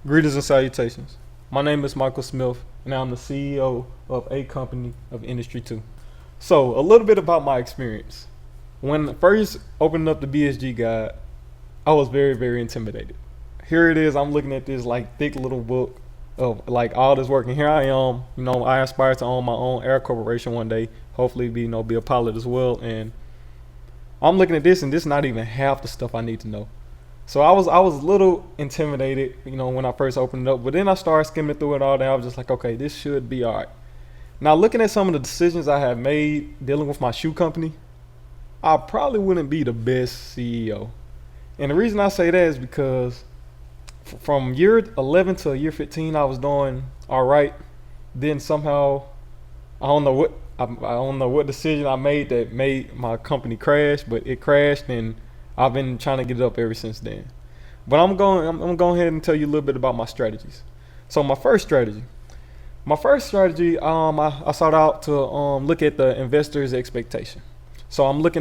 Greetings and salutations. My name is Michael Smith, and I'm the CEO of a company of Industry 2. So, a little bit about my experience. When I first opened up the BSG guide, I was very, very intimidated. Here it is, I'm looking at this like thick little book of like all this work, and here I am. I aspire to own my own air corporation one day. Hopefully, be a pilot as well. And I'm looking at this, and this is not even half the stuff I need to know. So I was a little intimidated, when I first opened it up. But then I started skimming through it all, and I was just like, okay, this should be all right. Now, looking at some of the decisions I have made dealing with my shoe company, I probably wouldn't be the best CEO. And the reason I say that is because from year 11 to year 15, I was doing all right. Then somehow, I don't know what decision I made that made my company crash, but it crashed, and I've been trying to get it up ever since then. But I'm going to go ahead and tell you a little bit about my strategies. So my first strategy, I sought out to look at the investor's expectation. So I look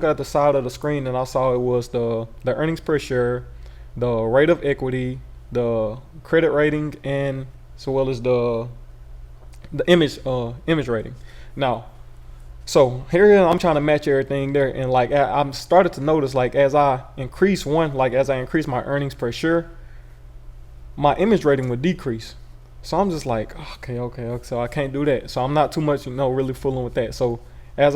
at the side of the screen, and I saw it was the earnings per share, the rate of equity, the credit rating, and as well as the image rating. Now, so here I'm trying to match everything there, and like I'm started to notice, like as I increase my earnings per share, my image rating would decrease. So I'm just like, okay, so I can't do that. So I'm not too much, really fooling with that. So as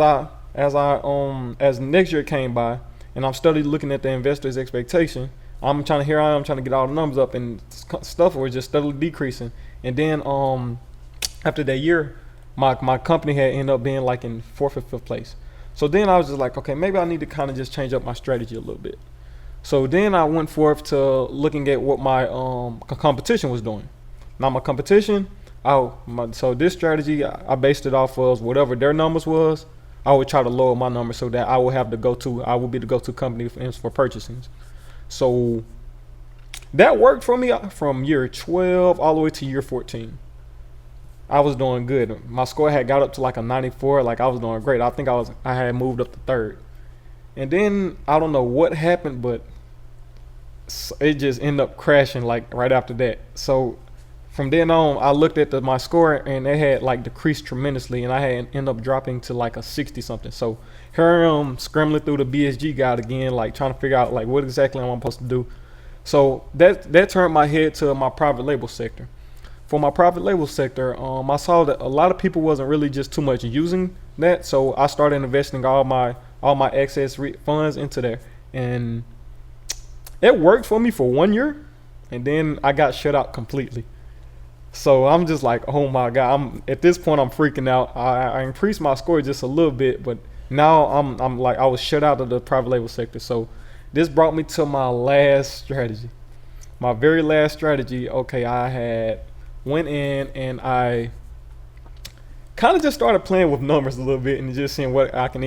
next year came by, and I'm steadily looking at the investor's expectation, I'm trying to get all the numbers up, and stuff was just steadily decreasing. And then after that year, my company had ended up being like in fourth or fifth place. So then I was just like, okay, maybe I need to kind of just change up my strategy a little bit. So then I went forth to looking at what my competition was doing. Now my competition, so this strategy, I based it off of whatever their numbers was. I would try to lower my numbers so that I would be the go-to company for purchasing. So that worked for me from year 12 all the way to year 14. I was doing good. My score had got up to like a 94. Like I was doing great. I think I had moved up to third. And then I don't know what happened, but it just ended up crashing like right after that. So from then on, I looked at my score, and it had like decreased tremendously, and I had ended up dropping to like a 60 something. So here I am scrambling through the BSG guide again, like trying to figure out like what exactly I'm supposed to do. So that turned my head to my private label sector. For my private label sector, I saw that a lot of people wasn't really just too much using that, so I started investing all my excess funds into there, and it worked for me for 1 year, and then I got shut out completely. So I'm just like, oh my god! At this point I'm freaking out. I increased my score just a little bit, but now I'm like I was shut out of the private label sector. So this brought me to my last strategy, my very last strategy. Okay, I had went in and I kind of just started playing with numbers a little bit and just seeing what I can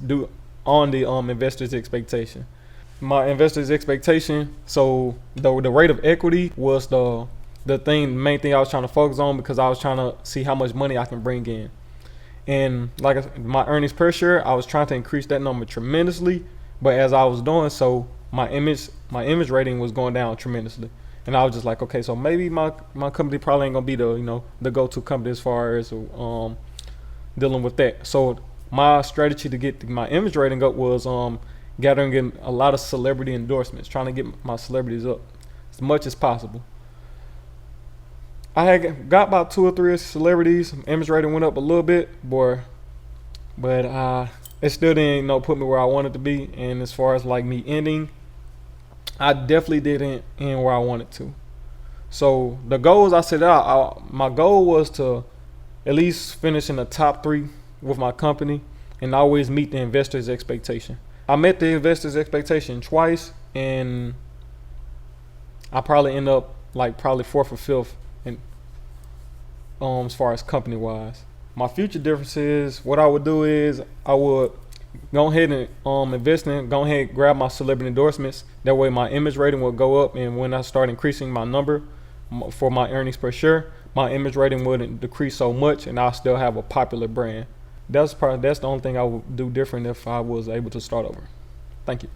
do on the investor's expectation. My investor's expectation, so the rate of equity was the main thing I was trying to focus on, because I was trying to see how much money I can bring in. And like my earnings per share, I was trying to increase that number tremendously, but as I was doing so, my image rating was going down tremendously. And I was just like, okay, so maybe my company probably ain't gonna be the go-to company as far as dealing with that. So my strategy to get my image rating up was gathering in a lot of celebrity endorsements, trying to get my celebrities up as much as possible. I had got about 2 or 3 celebrities. Image rating went up a little bit, but it still didn't put me where I wanted to be. And as far as like me ending, I definitely didn't end where I wanted to. So the goals I set out, my goal was to at least finish in the top 3 with my company and always meet the investor's expectation. I met the investor's expectation twice, and I probably end up like probably 4th or 5th in, as far as company wise. My future difference is what I would do is I would go ahead and invest in, go ahead and grab my celebrity endorsements. That way my image rating will go up, and when I start increasing my number for my earnings per share, my image rating wouldn't decrease so much, and I'll still have a popular brand. That's the only thing I would do different if I was able to start over. Thank you.